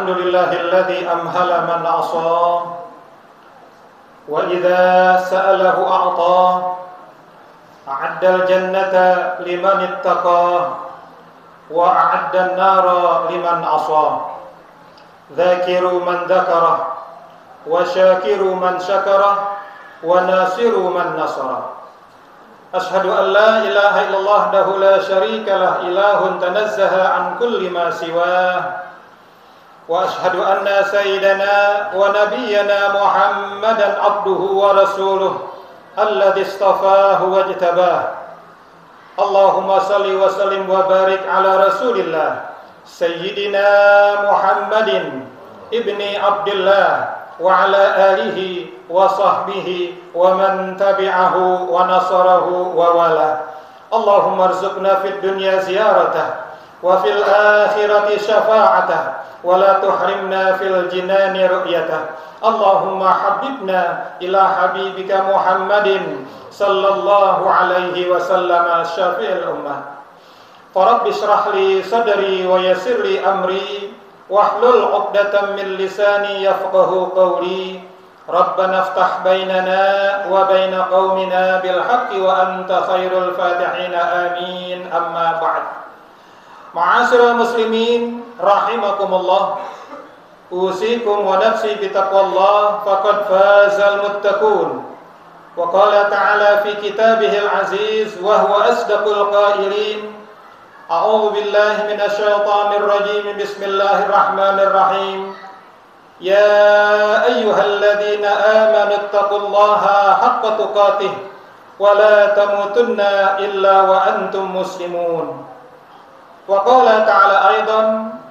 Alhamdulillahilladzi amhala man asa wa idza sa'alahu a'ta a'addal jannata liman ittaqa wa a'addan nara liman asa dzakiru man dzakara wa syakiru man syakara wa nasiru man nasara. Ashhadu an la ilaha illallah wahdahu la syarika lah ilahun tanazzaha an kulli ma siwah. Wa ashhadu anna sayyidana wa nabiyyana Muhammadan abduhu wa rasuluh alladzi istafahu wa jtabah. Allahumma salli wa sallim wa barik ala rasulillah sayyidina Muhammadin ibni Abdillah wa ala alihi wa sahbihi wa man tabi'ahu wa nasarahu wa wala. Allahumma arzuqna fid dunya ziyaratah wa fil akhirati syafa'atah wa la tuhrimna fil jinani ru'yatah. Allahumma habibna ila habibika Muhammadin sallallahu alaihi wasallam syafi'il ummah. Rabbi shrah li sadri wa yassir li amri wahlul 'uqdatam min lisani yafqahu qawli. Rabbana iftah bainana wa baina qaumina bil haqqi wa anta khairul fatihin amin. Amma ba'd. Ma'asyiral muslimin rahimakumullah, usikum wa nafsi bitaqwallah faqad fazal muttaqun. Wa qala ta'ala fi kitabihil aziz wa huwa asdaqul qailin. A'udzu billahi minasy syaithanir rajim. Bismillahirrahmanirrahim. Ya ayyuhalladzina amanu taqullaha haqqa tuqatih wa la tamutunna illa wa antum muslimun. Wa qala ta'ala aidan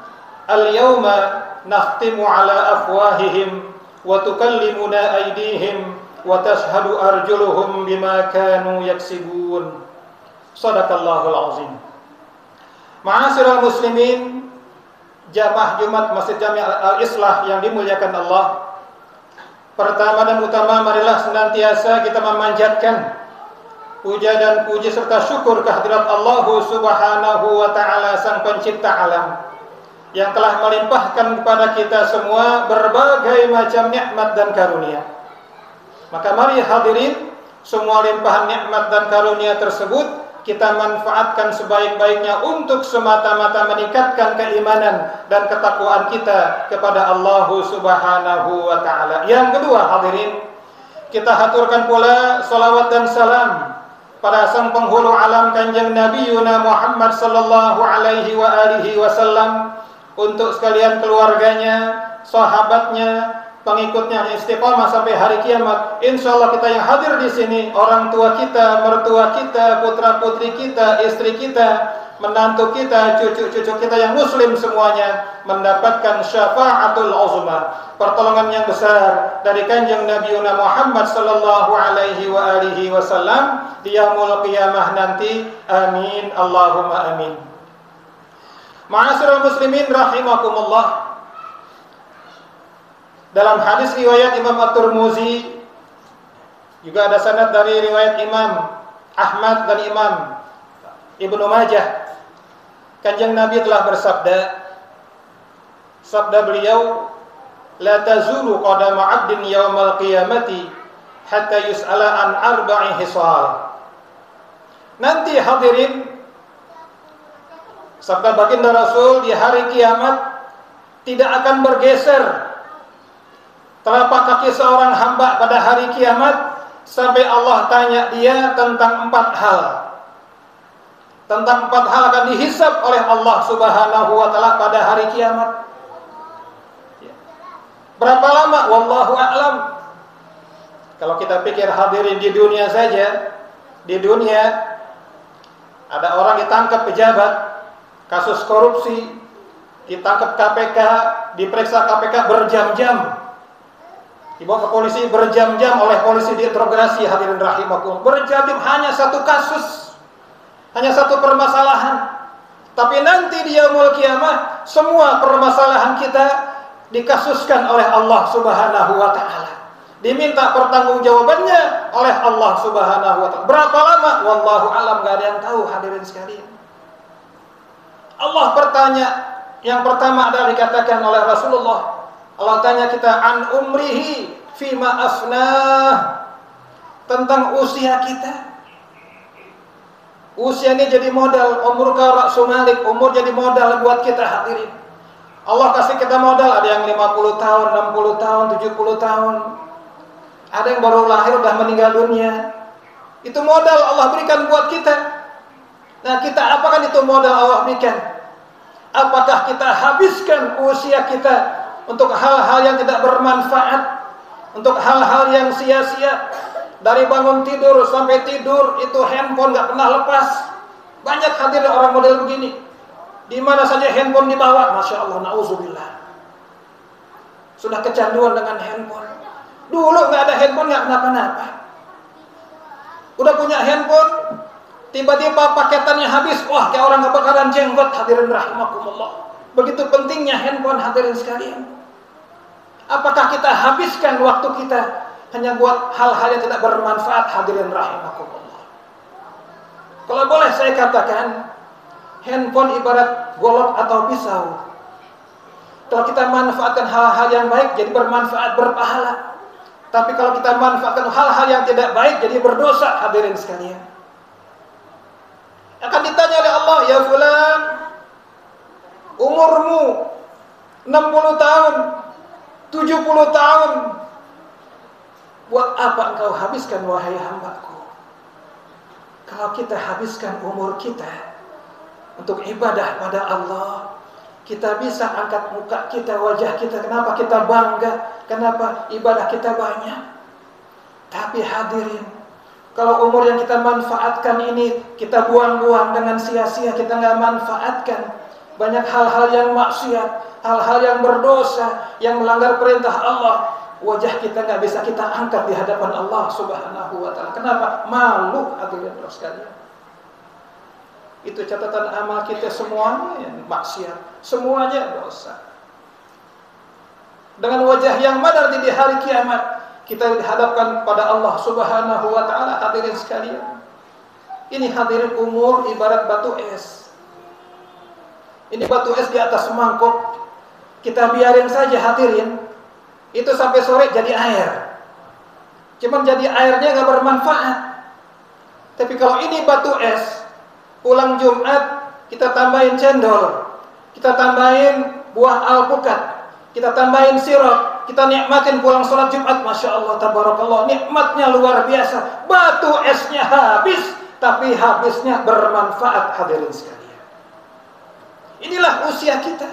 al-yawma nakhtimu ala afwahihim wa tukallimuna aydihim wa tashhadu arjuluhum bima kanu yaksibun. Shadaqallahul azim. Ma'asyiral muslimin, jamaah Jumat Masjid Jami' Al-Islah yang dimuliakan Allah. Pertama dan utama, marilah senantiasa kita memanjatkan puja dan puji serta syukur kehadirat Allah Subhanahu wa taala, Sang Pencipta alam, yang telah melimpahkan kepada kita semua berbagai macam nikmat dan karunia. Maka mari hadirin, semua limpahan nikmat dan karunia tersebut kita manfaatkan sebaik-baiknya untuk semata-mata meningkatkan keimanan dan ketakwaan kita kepada Allah Subhanahu wa taala. Yang kedua, hadirin, kita haturkan pula salawat dan salam pada sang penghulu alam Kanjeng Nabi Yuna Muhammad sallallahu alaihi wa alihi wasallam, untuk sekalian keluarganya, sahabatnya, pengikutnya yang istiqamah sampai hari kiamat. Insyaallah kita yang hadir di sini, orang tua kita, mertua kita, putra-putri kita, istri kita, menantu kita, cucu-cucu kita yang muslim semuanya mendapatkan syafaatul uzma, pertolongan yang besar dari Kanjeng Nabi Muhammad sallallahu alaihi wa alihi wasallam di yaumul qiyamah nanti. Amin Allahumma amin. Ma'asyiral muslimin rahimakumullah, dalam hadis riwayat Imam At-Tirmidzi, juga ada sanad dari riwayat Imam Ahmad dan Imam Ibnu Majah, Kanjeng Nabi telah bersabda, sabda beliau, la tazulu qadama 'abdin yaumal qiyamati hatta yus'ala an arba'i hisal. Nanti hadirin, sabda baginda Rasul, di hari kiamat tidak akan bergeser telapak kaki seorang hamba pada hari kiamat sampai Allah tanya dia tentang 4 hal. Tentang 4 hal akan dihisab oleh Allah Subhanahu wa taala pada hari kiamat. Berapa lama? Wallahu a'lam. Kalau kita pikir hadirin di dunia saja, di dunia ada orang ditangkap pejabat kasus korupsi, ditangkap KPK, diperiksa KPK berjam-jam, dibawa ke polisi berjam-jam, oleh polisi diinterogasi, hadirin rahimakumullah, berjam-jam, hanya satu kasus, hanya satu permasalahan. Tapi nanti di yaumul qiyamah semua permasalahan kita dikasuskan oleh Allah Subhanahu wa taala. Diminta pertanggungjawabannya oleh Allah Subhanahu wa taala. Berapa lama? Wallahu alam, enggak ada yang tahu hadirin sekalian. Allah bertanya, Yang pertama adalah dikatakan oleh Rasulullah, Allah tanya kita an umrihi fima afnah, tentang usia kita. Usia ini jadi modal, umur ra'su malik, umur jadi modal buat kita hadirin. Allah kasih kita modal, ada yang 50 tahun, 60 tahun, 70 tahun. Ada yang baru lahir udah meninggal dunia. Itu modal Allah berikan buat kita. Nah, kita apakan itu modal Allah berikan? Apakah kita habiskan usia kita untuk hal-hal yang tidak bermanfaat, untuk hal-hal yang sia-sia? Dari bangun tidur sampai tidur itu handphone nggak pernah lepas. Banyak hadir orang model begini. Di mana saja handphone dibawa, masya Allah, nauzubillah. Sudah kecanduan dengan handphone. Dulu nggak ada handphone nggak kenapa-napa. Udah punya handphone, tiba-tiba paketannya habis, wah kayak orang kebakaran jenggot, hadirin rahimakumullah. Begitu pentingnya handphone, hadirin sekalian. Apakah kita habiskan waktu kita hanya buat hal-hal yang tidak bermanfaat, hadirin rahimakumullah? Kalau boleh saya katakan, handphone ibarat golok atau pisau. Kalau kita manfaatkan hal-hal yang baik, jadi bermanfaat, berpahala. Tapi kalau kita manfaatkan hal-hal yang tidak baik, jadi berdosa, hadirin sekalian. Akan ditanya oleh Allah, ya fulan, umurmu 60 tahun, 70 tahun, buat apa engkau habiskan wahai hambaku? Kalau kita habiskan umur kita untuk ibadah pada Allah, kita bisa angkat muka kita, wajah kita. Kenapa kita bangga? Kenapa ibadah kita banyak? Tapi hadirin, kalau umur yang kita manfaatkan ini kita buang-buang dengan sia-sia, kita nggak manfaatkan, banyak hal-hal yang maksiat, hal-hal yang berdosa, yang melanggar perintah Allah, wajah kita nggak bisa kita angkat di hadapan Allah Subhanahu wa Ta'ala. Kenapa? Malu, hadirin sekalian. Itu catatan amal kita semuanya yang maksiat, semuanya dosa. Dengan wajah yang madar di hari kiamat, kita dihadapkan pada Allah Subhanahu wa Ta'ala, hadirin sekalian. Ini hadirin, umur ibarat batu es. Ini batu es di atas mangkok, kita biarin saja hadirin, itu sampai sore jadi air. Cuman jadi airnya nggak bermanfaat. Tapi kalau ini batu es, pulang Jumat kita tambahin cendol, kita tambahin buah alpukat, kita tambahin sirup, kita nikmatin pulang sholat Jumat, masya Allah, tabarakallah, nikmatnya luar biasa. Batu esnya habis, tapi habisnya bermanfaat, hadirin sekalian. Inilah usia kita.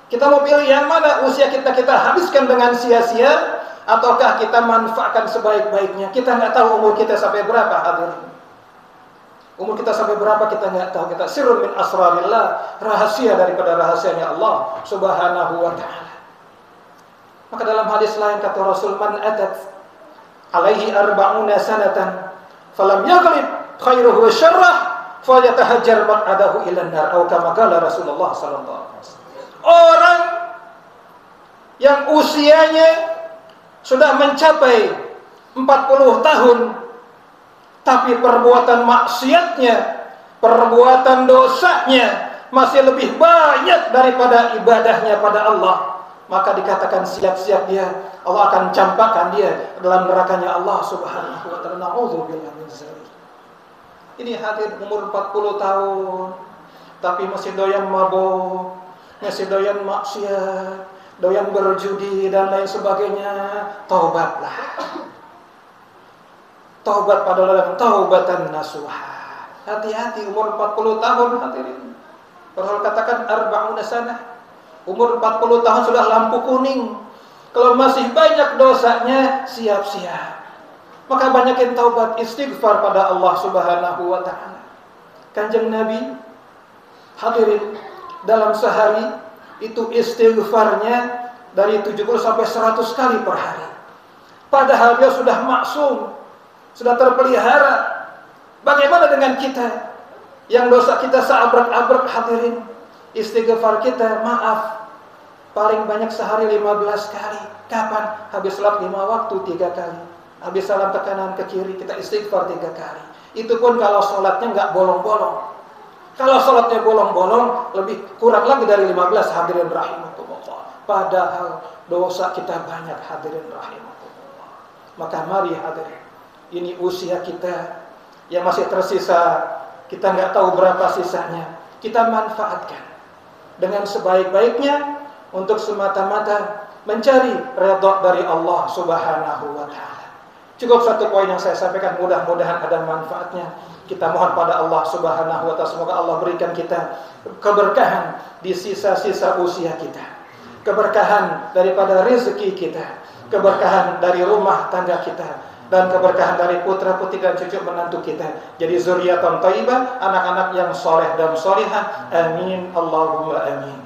Kita mau pilih yang mana? Usia kita habiskan dengan sia-sia, ataukah kita manfaatkan sebaik-baiknya? Kita nggak tahu umur kita sampai berapa, hadirin. Umur kita sampai berapa kita nggak tahu. Kita sirrun min asrarillah, rahasia daripada rahasianya Allah Subhanahu wa Ta'ala. Maka dalam hadis lain kata Rasul, man atat alaihi arba'una sanatan falam yaghlib khairuhu wa syarrah falyatahajjar maq'adahu ila an-nar, atau kama qala Rasulullah sallallahu alaihi wasallam. Orang yang usianya sudah mencapai 40 tahun, tapi perbuatan maksiatnya, perbuatan dosanya masih lebih banyak daripada ibadahnya pada Allah, maka dikatakan siap-siap dia, Allah akan campakkan dia dalam nerakanya Allah Subhanahu wa Ta'ala. Na'udzubillah min dzalik. Ini hadir umur 40 tahun, tapi masih doyan mabuk, masih doyan maksiat, doyan berjudi dan lain sebagainya. Taubatlah. Taubat pada Allah, taubatan nasuha. Hati-hati umur 40 tahun, hadirin. Kalau katakan arba'una sanah, umur 40 tahun sudah lampu kuning. Kalau masih banyak dosanya, siap-siap. Maka banyakin taubat, istighfar pada Allah Subhanahu wa Ta'ala. Kanjeng Nabi, hadirin, dalam sehari itu istighfarnya dari 70 sampai 100 kali per hari. Padahal dia sudah maksum, sudah terpelihara. Bagaimana dengan kita yang dosa kita seabrek-abrek, hadirin? Istighfar kita, maaf, paling banyak sehari 15 kali. Kapan? Habis salat 5 waktu 3 kali. Habis salam ke kanan ke kiri kita istighfar 3 kali. Itu pun kalau sholatnya nggak bolong-bolong. Kalau sholatnya bolong-bolong, lebih kurang lagi dari 15, hadirin rahimakumullah. Padahal dosa kita banyak, hadirin rahimakumullah. Maka mari hadirin, ini usia kita yang masih tersisa, kita nggak tahu berapa sisanya, kita manfaatkan dengan sebaik-baiknya untuk semata-mata mencari redha dari Allah Subhanahu wa taala. Cukup satu poin yang saya sampaikan, mudah-mudahan ada manfaatnya. Kita mohon pada Allah Subhanahu wa taala, semoga Allah berikan kita keberkahan di sisa-sisa usia kita, keberkahan daripada rezeki kita, keberkahan dari rumah tangga kita, dan keberkahan dari putra-putri dan cucu menantu kita. Jadi zuriatan thayyibah, anak-anak yang soleh dan solihah. Amin Allahumma amin.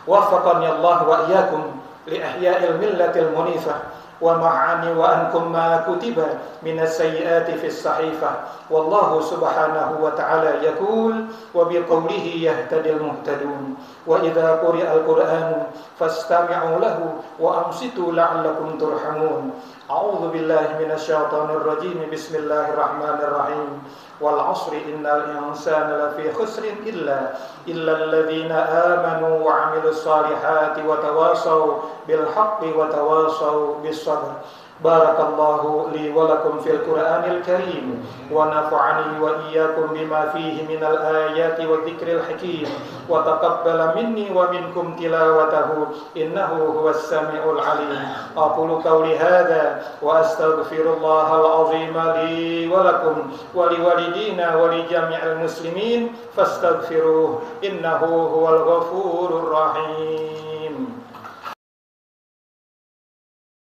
Waffaqani Allah wa iyyakum li ihya'il millatil munifah wa ma'ani wa ankum ma kutiba minas sayyiati fis sahifah. Wallahu subhanahu wa ta'ala yaqul wa biqawlihi yahtadil muhtadun. Wa idza quri'al qur'an fastami'u lahu wa ansitu la'allakum turhamun. A'udzu billahi minasyaitonir rajim. Bismillahirrahmanirrahim. Wal 'ashri innal insana lafi khusrin illa alladziina aamanu wa 'amilus shalihati wa tawashaw bil haqqi wa tawashaw bis sabr. Barakallahu li wa lakum fil Qur'anil Karim wa nafa'ani wa iyyakum bima fihi minal ayati wa dzikril hakim wa taqabbala minni wa minkum tilawatahu innahu huwas samiul alim. Aqulu qawli hadza wa astaghfirullahal azim li wa lakum wa liwalidina wa li jami'il muslimin fastaghfiruhu innahu huwal ghafurur rahim.